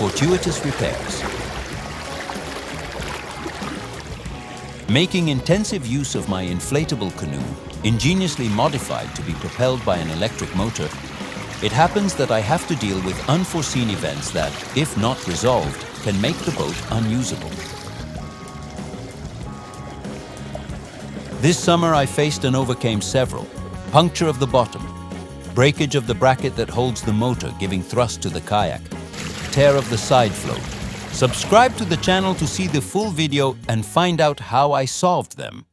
Fortuitous Repairs. Making intensive use of my inflatable canoe, ingeniously modified to be propelled by an electric motor, it happens that I have to deal with unforeseen events that, if not resolved, can make the boat unusable. This summer I faced and overcame several: puncture of the bottom, breakage of the bracket that holds the motor giving thrust to the kayak, tear of the side float. Subscribe to the channel to see the full video and find out how I solved them.